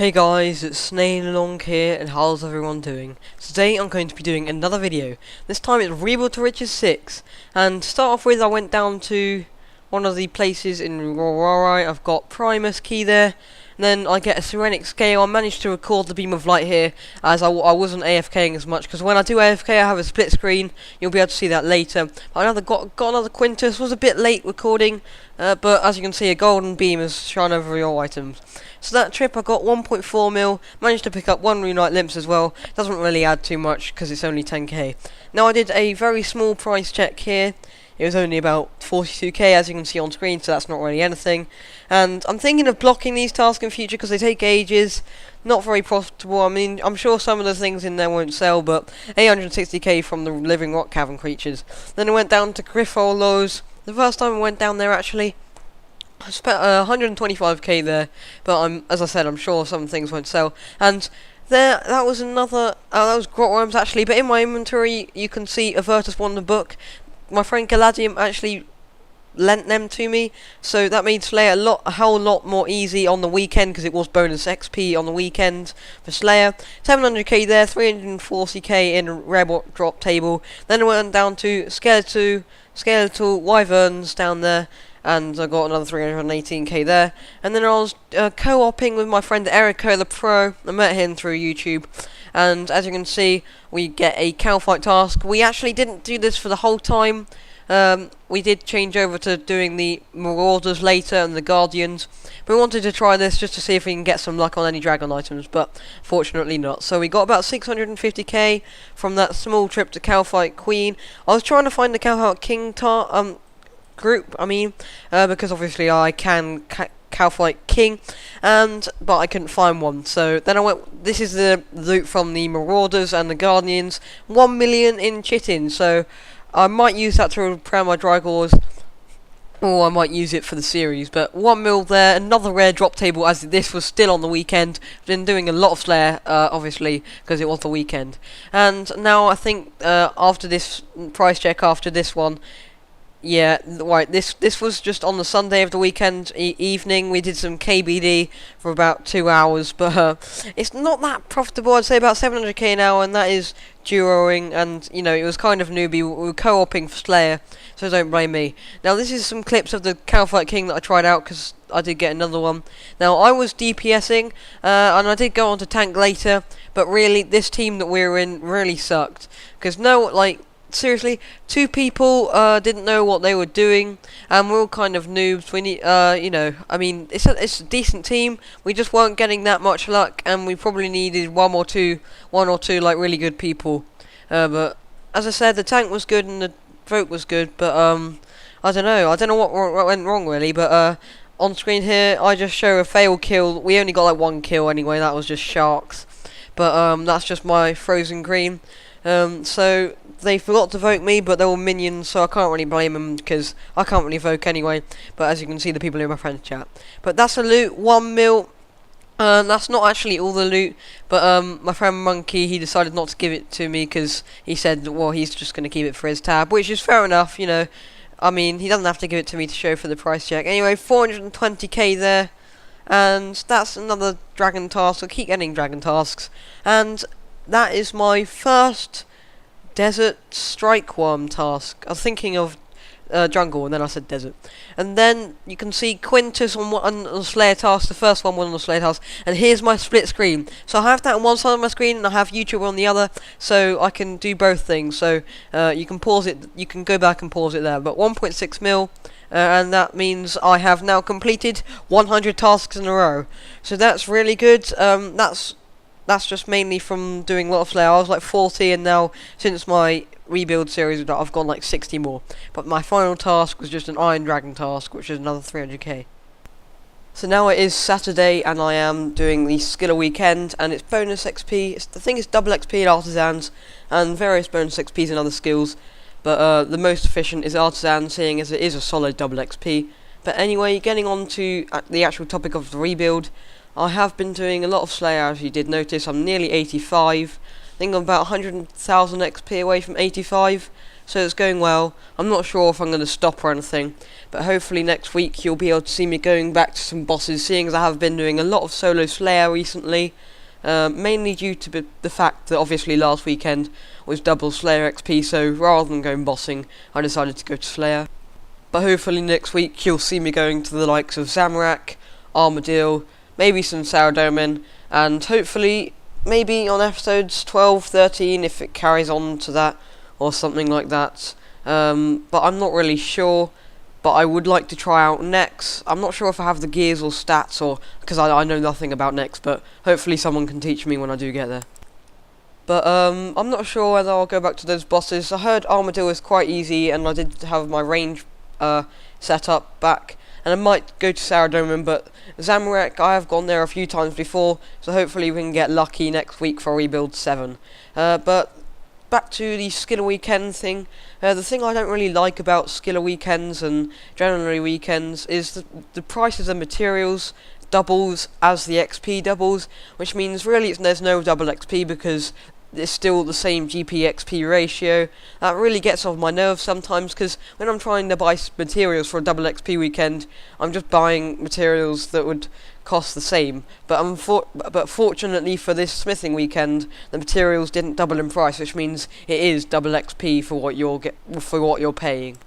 Hey guys, it's Snail Along here, and how's everyone doing? Today I'm going to be doing another video. This time it's Rebuild to Riches 6. And to start off with, I went down to one of the places in Renown. I've got Primus key there. And then I get a Serenic scale. I managed to record the beam of light here, as I wasn't AFKing as much, because when I do AFK I have a split screen. You'll be able to see that later. Got another Quintus. Was a bit late recording, but as you can see, a golden beam has shone over your items. So that trip I got 1.4 mil, managed to pick up one Runite Limps as well. Doesn't really add too much because it's only 10k. Now I did a very small price check here. It was only about 42k, as you can see on screen, so that's not really anything. And I'm thinking of blocking these tasks in future because they take ages. Not very profitable. I mean, I'm sure some of the things in there won't sell, but 860k from the living rock cavern creatures. Then I went down to Griffolos. The first time I went down there, actually, I spent 125k there, but as I said, I'm sure some things won't sell. And that was another, that was grot worms actually, but in my inventory you can see Avertus won the book. My friend Galadium actually lent them to me, so that made Slayer a whole lot more easy on the weekend, because it was bonus XP on the weekend for Slayer. 700k there, 340k in Rebel drop table. Then I went down to Skeletal Wyverns down there, and I got another 318k there. And then I was co-oping with my friend Erico the Pro. I met him through YouTube, and as you can see, we get a cow fight task. We actually didn't do this for the whole time. We did change over to doing the Marauders later and the Guardians. But we wanted to try this just to see if we can get some luck on any dragon items, but fortunately not. So we got about 650k from that small trip to Cowfight Queen. I was trying to find the Cowfight King group, because obviously I can Cowfight King, but I couldn't find one. So then I went, this is the loot from the Marauders and the Guardians, 1 million in chitin, so I might use that to repair my Drygores, or I might use it for the series. But 1 mil there, another rare drop table, as this was still on the weekend. Been doing a lot of Slayer, obviously, because it was the weekend. And now I think after this price check, after this one, yeah, right, this was just on the Sunday of the weekend evening. We did some KBD for about 2 hours, but it's not that profitable. I'd say about 700k an hour, and that is duoing, and you know, it was kind of newbie. We were co-oping for Slayer, so don't blame me. Now this is some clips of the Cowfight King that I tried out, because I did get another one. Now I was DPSing, and I did go on to tank later, but really this team that we were in really sucked, because seriously, 2 people didn't know what they were doing, and we're all kind of noobs. We need, it's a decent team. We just weren't getting that much luck, and we probably needed one or two like really good people. But as I said, the tank was good and the vote was good, but I don't know what went wrong really. But on screen here, I just show a failed kill. We only got like 1 kill anyway. That was just sharks. But that's just my frozen green. So they forgot to vote me, but they were minions, so I can't really blame them, because I can't really vote anyway. But as you can see, the people in my friend's chat. But that's a loot, 1 mil. That's not actually all the loot, but my friend Monkey, he decided not to give it to me, because he said, well, he's just going to keep it for his tab, which is fair enough, you know. I mean, he doesn't have to give it to me to show for the price check. Anyway, 420k there. And that's another dragon task. I keep getting dragon tasks. And that is my first desert strike worm task. I was thinking of jungle, and then I said desert. And then you can see Quintus on the Slayer task. The first one was on the Slayer task. And here's my split screen. So I have that on one side of my screen, and I have YouTube on the other, so I can do both things. So you can pause it. You can go back and pause it there. But 1.6 mil. And that means I have now completed 100 tasks in a row. So that's really good. That's just mainly from doing a lot of Slayer. I was like 40, and now since my rebuild series I've gone like 60 more. But my final task was just an Iron Dragon task, which is another 300k. So now it is Saturday, and I am doing the Skiller Weekend, and it's bonus XP. The thing is double XP in Artisans, and various bonus XPs in other skills. But the most efficient is Artisan, seeing as it is a solid double XP. But anyway, getting on to the actual topic of the rebuild. I have been doing a lot of Slayer, as you did notice. I'm nearly 85. I think I'm about 100,000 XP away from 85. so it's going well. I'm not sure if I'm going to stop or anything, but hopefully next week you'll be able to see me going back to some bosses, seeing as I have been doing a lot of solo Slayer recently, mainly due to the fact that obviously last weekend was double Slayer XP, so rather than going bossing, I decided to go to Slayer. But hopefully next week you'll see me going to the likes of Zamorak, Armadillo, maybe some Saradomin, and hopefully maybe on episodes 12, 13 if it carries on to that, or something like that. But I'm not really sure, but I would like to try out Nex. I'm not sure if I have the gears or stats, or because I know nothing about Nex, but hopefully someone can teach me when I do get there. But I'm not sure whether I'll go back to those bosses. I heard Armadillo is quite easy, and I did have my range set up back, and I might go to Saradomin, but Zamorak, I have gone there a few times before, so hopefully we can get lucky next week for Rebuild 7. But back to the Skiller Weekend thing. The thing I don't really like about Skiller Weekends and generally weekends is the prices of materials doubles as the XP doubles, which means really there's no double XP because it's still the same GP XP ratio. That really gets off my nerves sometimes, because when I'm trying to buy materials for a double XP weekend, I'm just buying materials that would cost the same. But fortunately for this smithing weekend, the materials didn't double in price, which means it is double XP for what you're paying.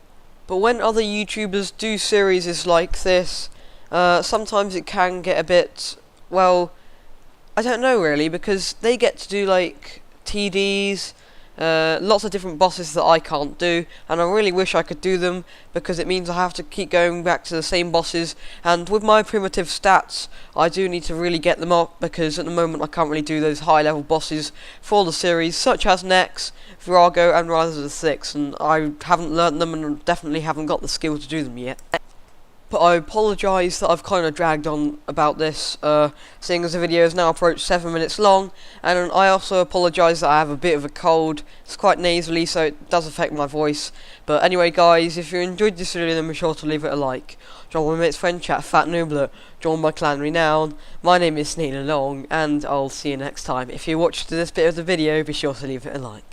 But when other YouTubers do series like this, sometimes it can get a bit, well, I don't know really, because they get to do like TDs, lots of different bosses that I can't do, and I really wish I could do them, because it means I have to keep going back to the same bosses, and with my primitive stats I do need to really get them up, because at the moment I can't really do those high level bosses for the series, such as Nex, Virago and Rise of the Six, and I haven't learnt them and definitely haven't got the skill to do them yet. But I apologise that I've kind of dragged on about this, seeing as the video has now approached 7 minutes long, and I also apologise that I have a bit of a cold. It's quite nasally, so it does affect my voice. But anyway guys, if you enjoyed this video then be sure to leave it a like. Join my mate's friend chat, FatNooblet, join my clan Renown. My name is Snail Along, and I'll see you next time. If you watched this bit of the video, be sure to leave it a like.